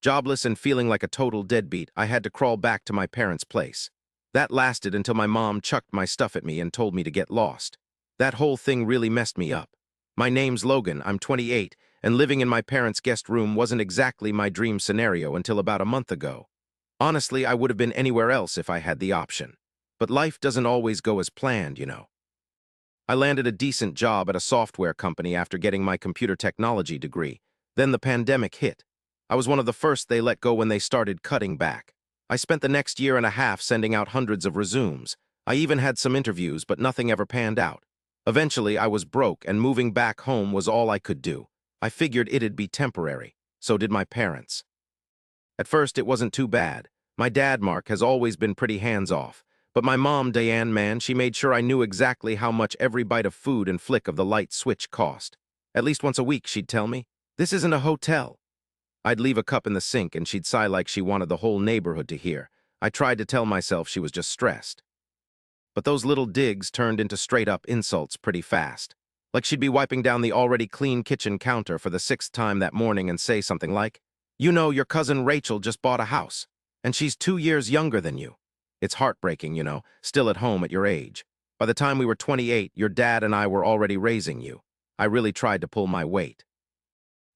Jobless and feeling like a total deadbeat, I had to crawl back to my parents' place. That lasted until my mom chucked my stuff at me and told me to get lost. That whole thing really messed me up. My name's Logan, I'm 28, and living in my parents' guest room wasn't exactly my dream scenario until about a month ago. Honestly, I would have been anywhere else if I had the option. But life doesn't always go as planned, you know. I landed a decent job at a software company after getting my computer technology degree. Then the pandemic hit. I was one of the first they let go when they started cutting back. I spent the next year and a half sending out hundreds of resumes. I even had some interviews, but nothing ever panned out. Eventually, I was broke, and moving back home was all I could do. I figured it'd be temporary. So did my parents. At first, it wasn't too bad. My dad, Mark, has always been pretty hands-off. But my mom, Diane, man, she made sure I knew exactly how much every bite of food and flick of the light switch cost. At least once a week, she'd tell me, "This isn't a hotel." I'd leave a cup in the sink and she'd sigh like she wanted the whole neighborhood to hear. I tried to tell myself she was just stressed. But those little digs turned into straight-up insults pretty fast. Like she'd be wiping down the already clean kitchen counter for the 6th time that morning and say something like, "You know, your cousin Rachel just bought a house, and she's 2 years younger than you. It's heartbreaking, you know, still at home at your age. By the time we were 28, your dad and I were already raising you." I really tried to pull my weight.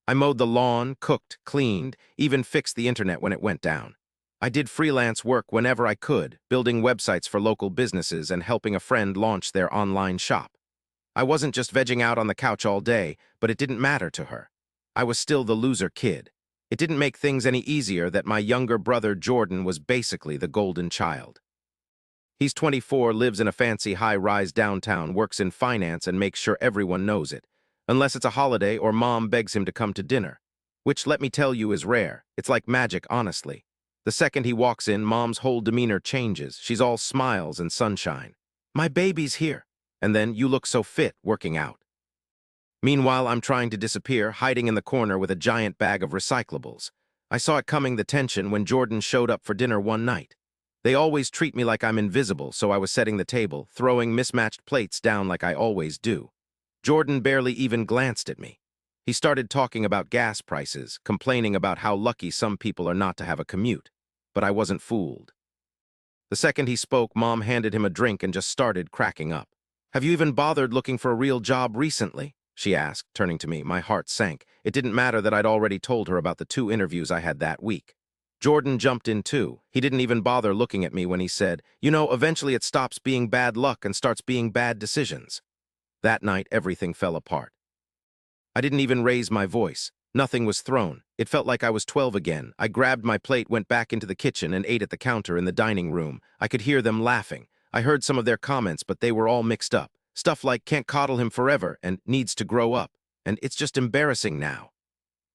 I mowed the lawn, cooked, cleaned, even fixed the internet when it went down. I did freelance work whenever I could, building websites for local businesses and helping a friend launch their online shop. I wasn't just vegging out on the couch all day, but it didn't matter to her. I was still the loser kid. It didn't make things any easier that my younger brother Jordan was basically the golden child. He's 24, lives in a fancy high-rise downtown, works in finance, and makes sure everyone knows it. Unless it's a holiday or mom begs him to come to dinner. Which, let me tell you, is rare. It's like magic, honestly. The second he walks in, mom's whole demeanor changes. She's all smiles and sunshine. "My baby's here." And then, "You look so fit, working out." Meanwhile, I'm trying to disappear, hiding in the corner with a giant bag of recyclables. I saw it coming, the tension, when Jordan showed up for dinner one night. They always treat me like I'm invisible, so I was setting the table, throwing mismatched plates down like I always do. Jordan barely even glanced at me. He started talking about gas prices, complaining about how lucky some people are not to have a commute. But I wasn't fooled. The second he spoke, Mom handed him a drink and just started cracking up. "Have you even bothered looking for a real job recently?" she asked, turning to me. My heart sank. It didn't matter that I'd already told her about the 2 interviews I had that week. Jordan jumped in too. He didn't even bother looking at me when he said, "You know, eventually it stops being bad luck and starts being bad decisions." That night, everything fell apart. I didn't even raise my voice. Nothing was thrown. It felt like I was 12 again. I grabbed my plate, went back into the kitchen, and ate at the counter in the dining room. I could hear them laughing. I heard some of their comments, but they were all mixed up. Stuff like, "Can't coddle him forever," and "Needs to grow up," and "It's just embarrassing now."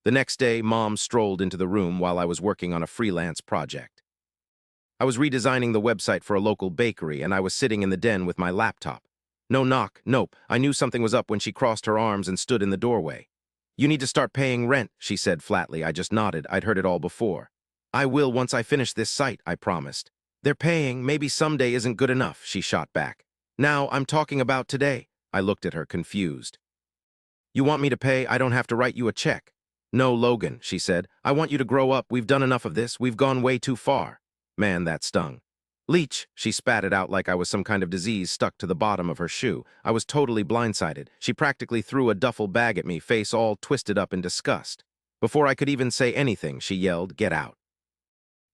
The next day, Mom strolled into the room while I was working on a freelance project. I was redesigning the website for a local bakery, and I was sitting in the den with my laptop. No knock, nope. I knew something was up when she crossed her arms and stood in the doorway. "You need to start paying rent," she said flatly. I just nodded. I'd heard it all before. "I will once I finish this site," I promised. "They're paying. Maybe someday isn't good enough," she shot back. "Now, I'm talking about today." I looked at her, confused. "You want me to pay? I don't have to write you a check." "No, Logan," she said. "I want you to grow up. We've done enough of this. We've gone way too far." Man, that stung. "Leech," she spat it out like I was some kind of disease stuck to the bottom of her shoe. I was totally blindsided. She practically threw a duffel bag at me, face all twisted up in disgust. Before I could even say anything, she yelled, "Get out.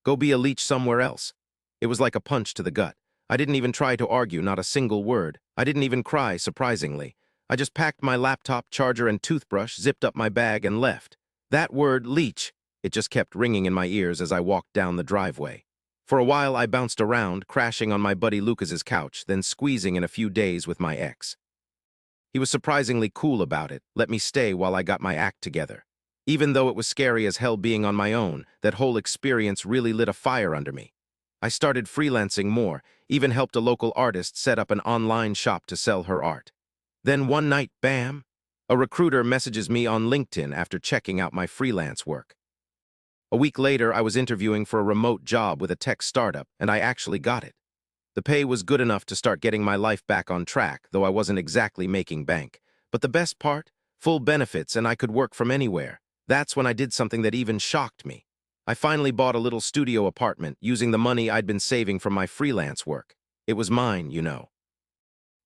Go be a leech somewhere else." It was like a punch to the gut. I didn't even try to argue, not a single word. I didn't even cry, surprisingly. I just packed my laptop, charger, and toothbrush, zipped up my bag, and left. That word, leech, it just kept ringing in my ears as I walked down the driveway. For a while, I bounced around, crashing on my buddy Lucas's couch, then squeezing in a few days with my ex. He was surprisingly cool about it, let me stay while I got my act together. Even though it was scary as hell being on my own, that whole experience really lit a fire under me. I started freelancing more, even helped a local artist set up an online shop to sell her art. Then one night, bam! A recruiter messages me on LinkedIn after checking out my freelance work. A week later, I was interviewing for a remote job with a tech startup, and I actually got it. The pay was good enough to start getting my life back on track, though I wasn't exactly making bank. But the best part? Full benefits, and I could work from anywhere. That's when I did something that even shocked me. I finally bought a little studio apartment using the money I'd been saving from my freelance work. It was mine, you know.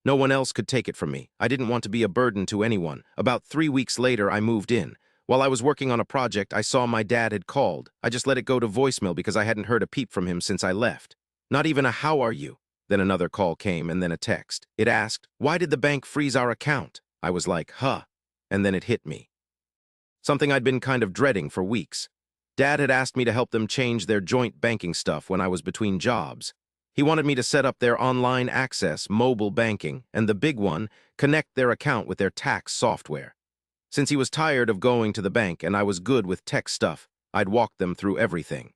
No one else could take it from me. I didn't want to be a burden to anyone. About 3 weeks later, I moved in. While I was working on a project, I saw my dad had called. I just let it go to voicemail because I hadn't heard a peep from him since I left. Not even a "how are you?" Then another call came and then a text. It asked, "Why did the bank freeze our account?" I was like, huh. And then it hit me. Something I'd been kind of dreading for weeks. Dad had asked me to help them change their joint banking stuff when I was between jobs. He wanted me to set up their online access, mobile banking, and the big one, connect their account with their tax software. Since he was tired of going to the bank and I was good with tech stuff, I'd walk them through everything.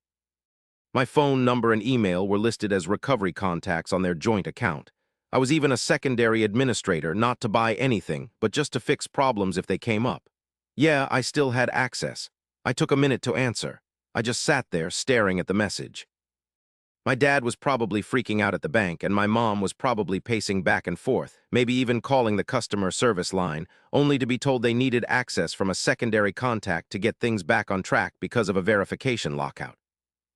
My phone number and email were listed as recovery contacts on their joint account. I was even a secondary administrator, not to buy anything, but just to fix problems if they came up. Yeah, I still had access. I took a minute to answer. I just sat there staring at the message. My dad was probably freaking out at the bank, and my mom was probably pacing back and forth, maybe even calling the customer service line, only to be told they needed access from a secondary contact to get things back on track because of a verification lockout.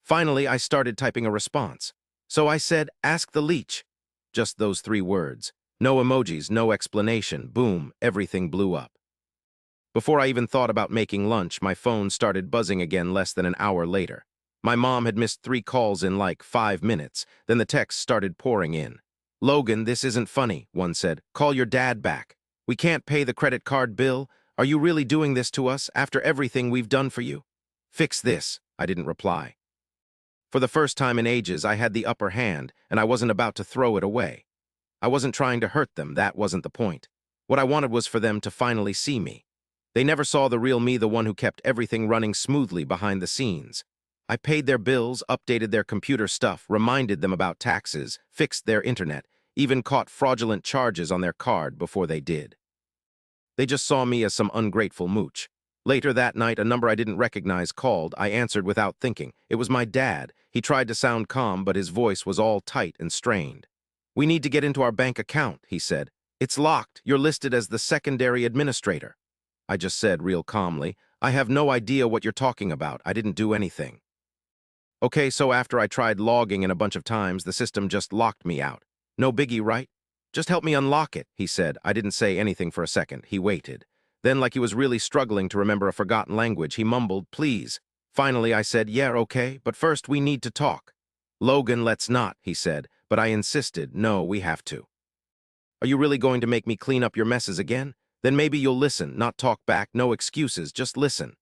Finally, I started typing a response. So I said, "Ask the leech." Just those 3 words. No emojis, no explanation. Boom, everything blew up. Before I even thought about making lunch, my phone started buzzing again less than an hour later. My mom had missed 3 calls in like 5 minutes. Then the texts started pouring in. "Logan, this isn't funny," one said. "Call your dad back. We can't pay the credit card bill. Are you really doing this to us after everything we've done for you? Fix this." I didn't reply. For the first time in ages, I had the upper hand, and I wasn't about to throw it away. I wasn't trying to hurt them, that wasn't the point. What I wanted was for them to finally see me. They never saw the real me, the one who kept everything running smoothly behind the scenes. I paid their bills, updated their computer stuff, reminded them about taxes, fixed their internet, even caught fraudulent charges on their card before they did. They just saw me as some ungrateful mooch. Later that night, a number I didn't recognize called. I answered without thinking. It was my dad. He tried to sound calm, but his voice was all tight and strained. "We need to get into our bank account," he said. "It's locked. You're listed as the secondary administrator." I just said real calmly, "I have no idea what you're talking about. I didn't do anything." Okay, so after I tried logging in a bunch of times, the system just locked me out. No biggie, right? "Just help me unlock it," he said. I didn't say anything for a second. He waited. Then, like he was really struggling to remember a forgotten language, he mumbled, "Please." Finally, I said, "Yeah, okay, but first we need to talk." "Logan, let's not," he said, but I insisted, "No, we have to." "Are you really going to make me clean up your messes again? Then maybe you'll listen, not talk back, no excuses, just listen."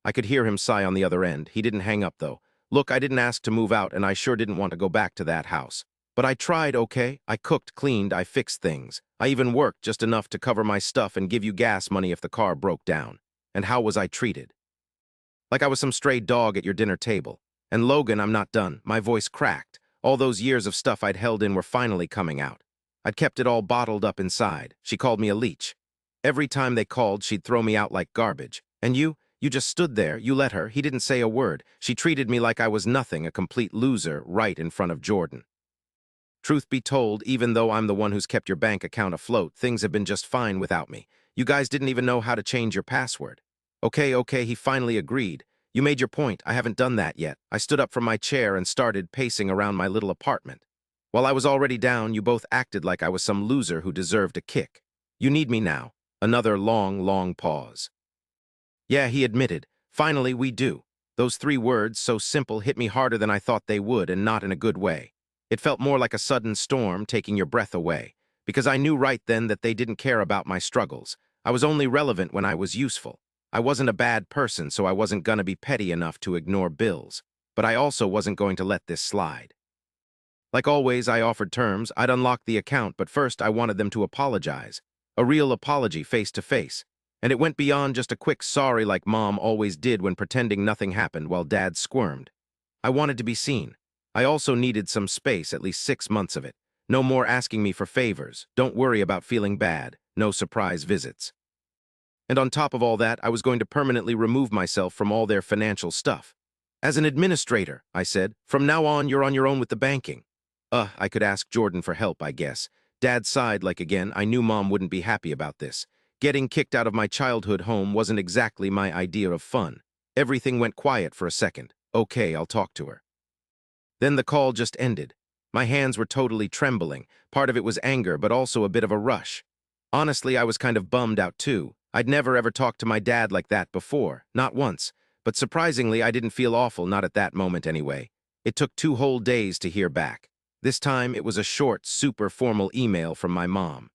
I could hear him sigh on the other end. He didn't hang up, though. "Look, I didn't ask to move out, and I sure didn't want to go back to that house. But I tried, okay? I cooked, cleaned, I fixed things. I even worked just enough to cover my stuff and give you gas money if the car broke down. And how was I treated? Like I was some stray dog at your dinner table. And Logan, I'm not done." My voice cracked. All those years of stuff I'd held in were finally coming out. I'd kept it all bottled up inside. She called me a leech. Every time they called, she'd throw me out like garbage. And you just stood there. You let her. He didn't say a word. She treated me like I was nothing, a complete loser, right in front of Jordan. Truth be told, even though I'm the one who's kept your bank account afloat, things have been just fine without me. You guys didn't even know how to change your password. Okay, he finally agreed. "You made your point. I haven't done that yet." I stood up from my chair and started pacing around my little apartment. While I was already down, you both acted like I was some loser who deserved a kick. "You need me now." Another long pause. "Yeah," he admitted. "Finally, we do." Those 3 words, so simple, hit me harder than I thought they would, and not in a good way. It felt more like a sudden storm taking your breath away, because I knew right then that they didn't care about my struggles. I was only relevant when I was useful. I wasn't a bad person, so I wasn't gonna be petty enough to ignore bills. But I also wasn't going to let this slide. Like always, I offered terms. I'd unlock the account, but first I wanted them to apologize. A real apology, face to face. And it went beyond just a quick sorry like Mom always did when pretending nothing happened while Dad squirmed. I wanted to be seen. I also needed some space, at least 6 months of it. No more asking me for favors. Don't worry about feeling bad. No surprise visits. And on top of all that, I was going to permanently remove myself from all their financial stuff. "As an administrator," I said, "from now on, you're on your own with the banking." I could ask Jordan for help, I guess. Dad sighed like again. I knew Mom wouldn't be happy about this. Getting kicked out of my childhood home wasn't exactly my idea of fun. Everything went quiet for a second. "Okay, I'll talk to her." Then the call just ended. My hands were totally trembling. Part of it was anger, but also a bit of a rush. Honestly, I was kind of bummed out too. I'd never ever talked to my dad like that before, not once. But surprisingly, I didn't feel awful, not at that moment anyway. It took 2 whole days to hear back. This time, it was a short, super formal email from my mom.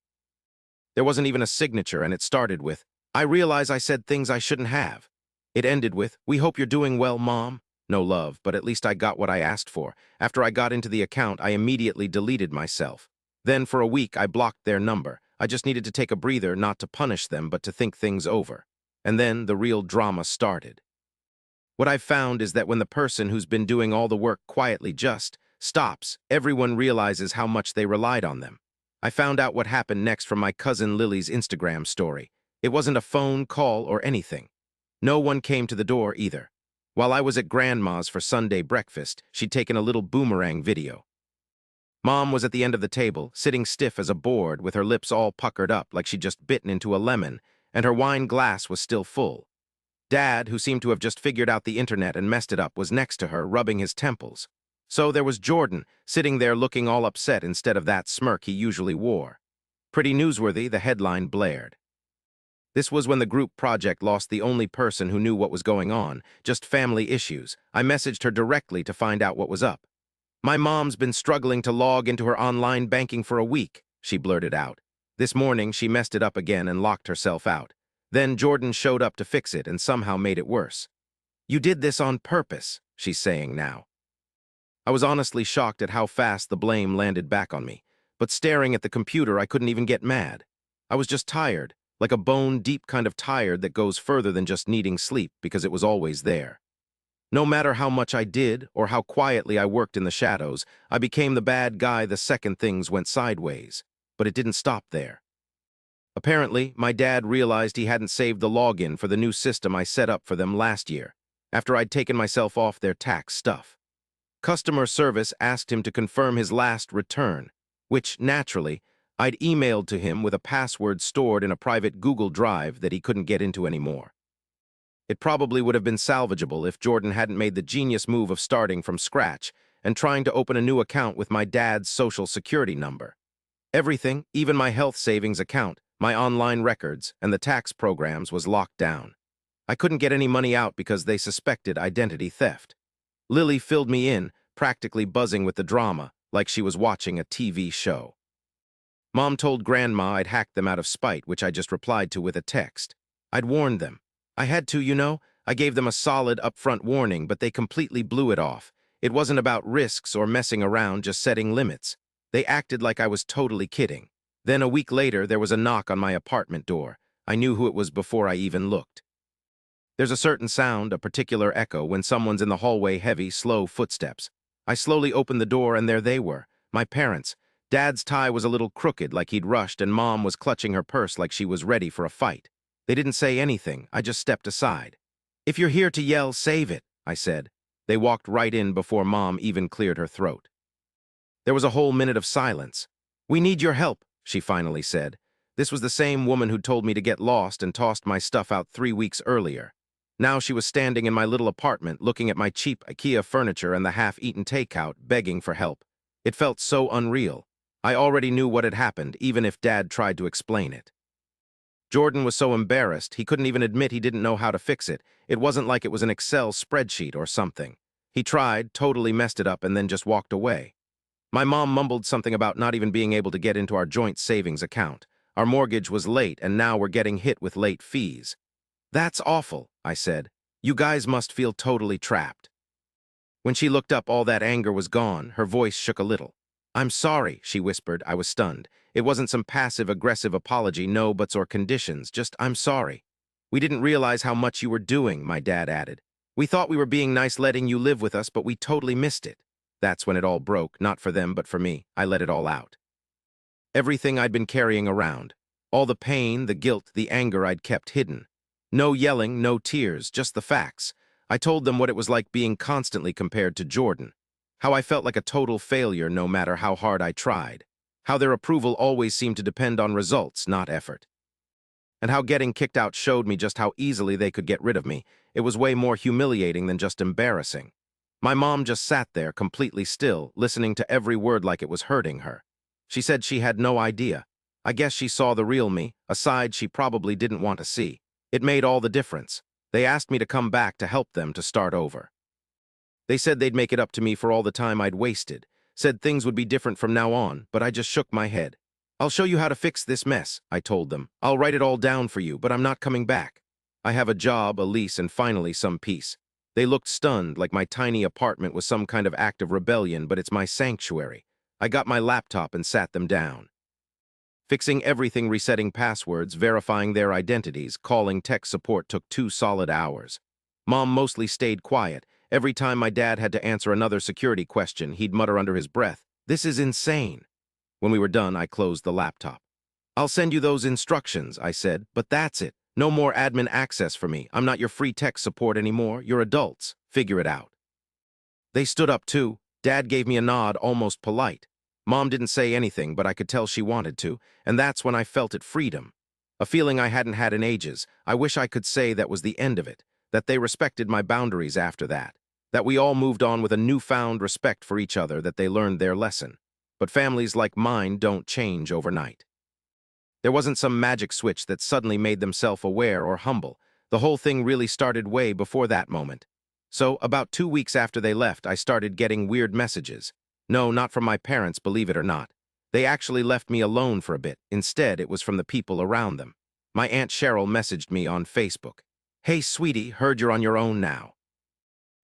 There wasn't even a signature, and it started with, "I realize I said things I shouldn't have." It ended with, "We hope you're doing well, Mom." No love, but at least I got what I asked for. After I got into the account, I immediately deleted myself. Then for a week, I blocked their number. I just needed to take a breather, not to punish them, but to think things over. And then the real drama started. What I've found is that when the person who's been doing all the work quietly just stops, everyone realizes how much they relied on them. I found out what happened next from my cousin Lily's Instagram story. It wasn't a phone call or anything. No one came to the door either. While I was at Grandma's for Sunday breakfast, she'd taken a little boomerang video. Mom was at the end of the table, sitting stiff as a board with her lips all puckered up like she'd just bitten into a lemon, and her wine glass was still full. Dad, who seemed to have just figured out the internet and messed it up, was next to her, rubbing his temples. So there was Jordan, sitting there looking all upset instead of that smirk he usually wore. Pretty newsworthy, the headline blared. This was when the group project lost the only person who knew what was going on, just family issues. I messaged her directly to find out what was up. "My mom's been struggling to log into her online banking for a week," she blurted out. This morning, she messed it up again and locked herself out. Then Jordan showed up to fix it and somehow made it worse. "You did this on purpose," she's saying now. I was honestly shocked at how fast the blame landed back on me. But staring at the computer, I couldn't even get mad. I was just tired, like a bone-deep kind of tired that goes further than just needing sleep because it was always there. No matter how much I did or how quietly I worked in the shadows, I became the bad guy the second things went sideways. But it didn't stop there. Apparently, my dad realized he hadn't saved the login for the new system I set up for them last year, after I'd taken myself off their tax stuff. Customer service asked him to confirm his last return, which, naturally, I'd emailed to him with a password stored in a private Google Drive that he couldn't get into anymore. It probably would have been salvageable if Jordan hadn't made the genius move of starting from scratch and trying to open a new account with my dad's social security number. Everything, even my health savings account, my online records, and the tax programs was locked down. I couldn't get any money out because they suspected identity theft. Lily filled me in, practically buzzing with the drama, like she was watching a TV show. Mom told Grandma I'd hacked them out of spite, which I just replied to with a text. I'd warned them. I had to, you know. I gave them a solid, upfront warning, but they completely blew it off. It wasn't about risks or messing around, just setting limits. They acted like I was totally kidding. Then a week later, there was a knock on my apartment door. I knew who it was before I even looked. There's a certain sound, a particular echo, when someone's in the hallway, heavy, slow footsteps. I slowly opened the door, and there they were, my parents. Dad's tie was a little crooked, like he'd rushed, and Mom was clutching her purse like she was ready for a fight. They didn't say anything. I just stepped aside. "If you're here to yell, save it," I said. They walked right in before Mom even cleared her throat. There was a whole minute of silence. "We need your help," she finally said. This was the same woman who'd told me to get lost and tossed my stuff out 3 weeks earlier. Now she was standing in my little apartment, looking at my cheap IKEA furniture and the half-eaten takeout, begging for help. It felt so unreal. I already knew what had happened, even if Dad tried to explain it. Jordan was so embarrassed, he couldn't even admit he didn't know how to fix it. It wasn't like it was an Excel spreadsheet or something. He tried, totally messed it up, and then just walked away. My mom mumbled something about not even being able to get into our joint savings account. Our mortgage was late, and now we're getting hit with late fees. "That's awful," I said. "You guys must feel totally trapped." When she looked up, all that anger was gone. Her voice shook a little. "I'm sorry," she whispered. I was stunned. It wasn't some passive-aggressive apology, no buts or conditions, just "I'm sorry." "We didn't realize how much you were doing," my dad added. "We thought we were being nice letting you live with us, but we totally missed it." That's when it all broke, not for them, but for me. I let it all out. Everything I'd been carrying around. All the pain, the guilt, the anger I'd kept hidden. No yelling, no tears, just the facts. I told them what it was like being constantly compared to Jordan. How I felt like a total failure no matter how hard I tried. How their approval always seemed to depend on results, not effort. And how getting kicked out showed me just how easily they could get rid of me. It was way more humiliating than just embarrassing. My mom just sat there, completely still, listening to every word like it was hurting her. She said she had no idea. I guess she saw the real me, a side she probably didn't want to see. It made all the difference. They asked me to come back to help them to start over. They said they'd make it up to me for all the time I'd wasted, said things would be different from now on, but I just shook my head. I'll show you how to fix this mess, I told them. I'll write it all down for you, but I'm not coming back. I have a job, a lease, and finally some peace. They looked stunned, like my tiny apartment was some kind of act of rebellion, but it's my sanctuary. I got my laptop and sat them down. Fixing everything, resetting passwords, verifying their identities, calling tech support took 2 solid hours. Mom mostly stayed quiet. Every time my dad had to answer another security question, he'd mutter under his breath, "This is insane." When we were done, I closed the laptop. "I'll send you those instructions," I said, "but that's it. No more admin access for me. I'm not your free tech support anymore. You're adults. Figure it out." They stood up too. Dad gave me a nod, almost polite. Mom didn't say anything, but I could tell she wanted to, and that's when I felt it freedom. A feeling I hadn't had in ages. I wish I could say that was the end of it, that they respected my boundaries after that, that we all moved on with a newfound respect for each other, that they learned their lesson. But families like mine don't change overnight. There wasn't some magic switch that suddenly made them self-aware or humble. The whole thing really started way before that moment. So, about 2 weeks after they left, I started getting weird messages. No, not from my parents, believe it or not. They actually left me alone for a bit. Instead, it was from the people around them. My Aunt Cheryl messaged me on Facebook. "Hey, sweetie, heard you're on your own now."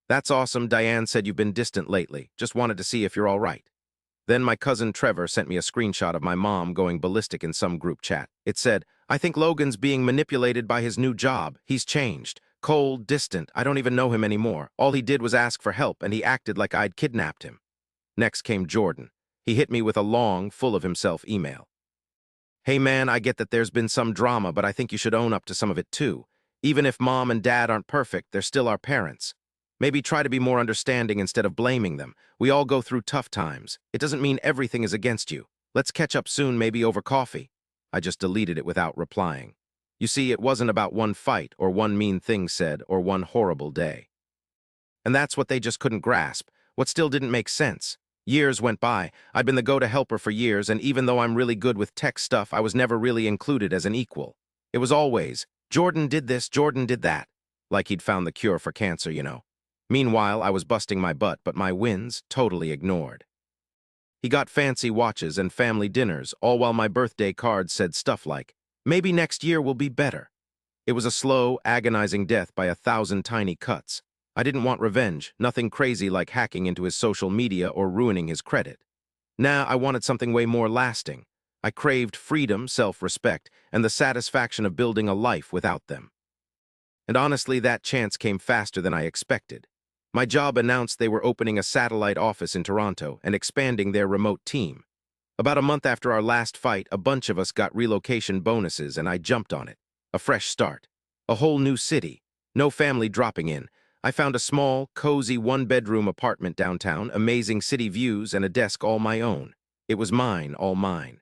"That's awesome. Diane said you've been distant lately. Just wanted to see if you're all right." Then my cousin Trevor sent me a screenshot of my mom going ballistic in some group chat. It said, "I think Logan's being manipulated by his new job. He's changed. Cold, distant. I don't even know him anymore. All he did was ask for help, and he acted like I'd kidnapped him." Next came Jordan. He hit me with a long, full of himself email. "Hey man, I get that there's been some drama, but I think you should own up to some of it too. Even if mom and dad aren't perfect, they're still our parents. Maybe try to be more understanding instead of blaming them. We all go through tough times. It doesn't mean everything is against you. Let's catch up soon, maybe over coffee." I just deleted it without replying. You see, it wasn't about one fight or one mean thing said or one horrible day. And that's what they just couldn't grasp, what still didn't make sense. Years went by. I'd been the go-to helper for years, and even though I'm really good with tech stuff, I was never really included as an equal. It was always, "Jordan did this, Jordan did that." Like he'd found the cure for cancer, you know. Meanwhile, I was busting my butt, but my wins totally ignored. He got fancy watches and family dinners, all while my birthday cards said stuff like, "Maybe next year will be better." It was a slow, agonizing death by 1,000 tiny cuts. I didn't want revenge, nothing crazy like hacking into his social media or ruining his credit. Nah, I wanted something way more lasting. I craved freedom, self-respect, and the satisfaction of building a life without them. And honestly, that chance came faster than I expected. My job announced they were opening a satellite office in Toronto and expanding their remote team. About a month after our last fight, a bunch of us got relocation bonuses and I jumped on it. A fresh start. A whole new city. No family dropping in. I found a small, cozy one-bedroom apartment downtown, amazing city views, and a desk all my own. It was mine, all mine.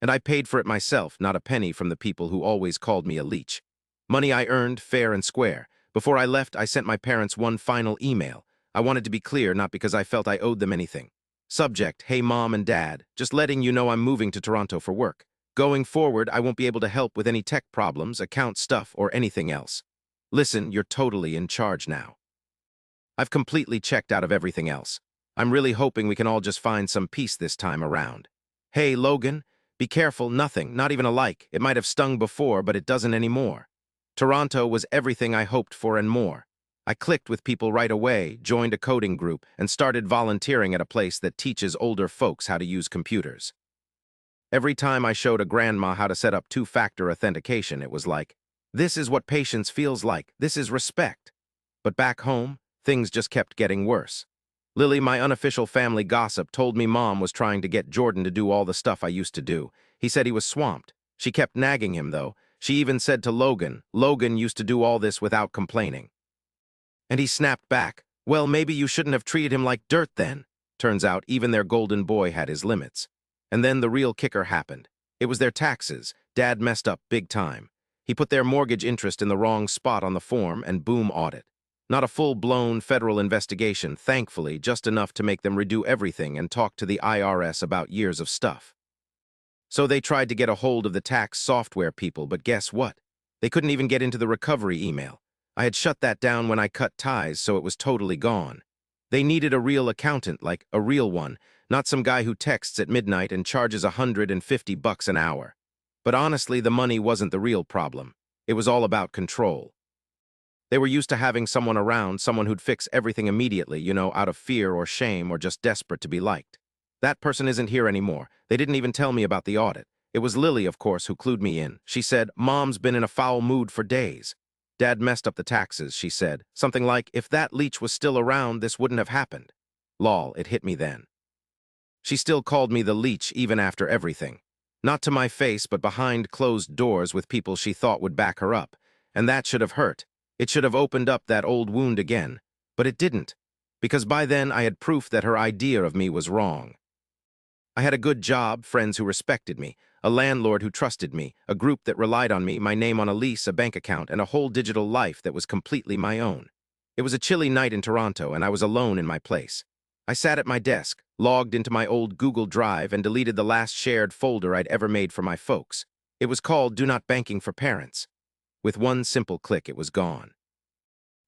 And I paid for it myself, not a penny from the people who always called me a leech. Money I earned, fair and square. Before I left, I sent my parents one final email. I wanted to be clear, not because I felt I owed them anything. Subject, "Hey Mom and Dad, just letting you know I'm moving to Toronto for work. Going forward, I won't be able to help with any tech problems, account stuff, or anything else. Listen, you're totally in charge now. I've completely checked out of everything else. I'm really hoping we can all just find some peace this time around. Hey, Logan, be careful, nothing, not even a like. It might have stung before, but it doesn't anymore." Toronto was everything I hoped for and more. I clicked with people right away, joined a coding group, and started volunteering at a place that teaches older folks how to use computers. Every time I showed a grandma how to set up two-factor authentication, it was like, this is what patience feels like. This is respect. But back home, things just kept getting worse. Lily, my unofficial family gossip, told me Mom was trying to get Jordan to do all the stuff I used to do. He said he was swamped. She kept nagging him, though. She even said to Logan, "Logan used to do all this without complaining." And he snapped back, "Well, maybe you shouldn't have treated him like dirt then." Turns out even their golden boy had his limits. And then the real kicker happened. It was their taxes. Dad messed up big time. He put their mortgage interest in the wrong spot on the form, and boom, audit. Not a full-blown federal investigation, thankfully, just enough to make them redo everything and talk to the IRS about years of stuff. So they tried to get a hold of the tax software people, but guess what? They couldn't even get into the recovery email. I had shut that down when I cut ties, so it was totally gone. They needed a real accountant, like a real one, not some guy who texts at midnight and charges $150 an hour. But honestly, the money wasn't the real problem. It was all about control. They were used to having someone around, someone who'd fix everything immediately, out of fear or shame or just desperate to be liked. That person isn't here anymore. They didn't even tell me about the audit. It was Lily, of course, who clued me in. She said, "Mom's been in a foul mood for days. Dad messed up the taxes," she said. Something like, if that leech was still around, this wouldn't have happened. Lol, it hit me then. She still called me the leech even after everything. Not to my face, but behind closed doors with people she thought would back her up. And that should have hurt. It should have opened up that old wound again. But it didn't. Because by then I had proof that her idea of me was wrong. I had a good job, friends who respected me, a landlord who trusted me, a group that relied on me, my name on a lease, a bank account, and a whole digital life that was completely my own. It was a chilly night in Toronto, and I was alone in my place. I sat at my desk, logged into my old Google Drive, and deleted the last shared folder I'd ever made for my folks. It was called Do Not Banking for Parents. With one simple click, it was gone.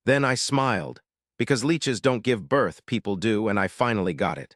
Then I smiled, because leeches don't give birth, people do, and I finally got it.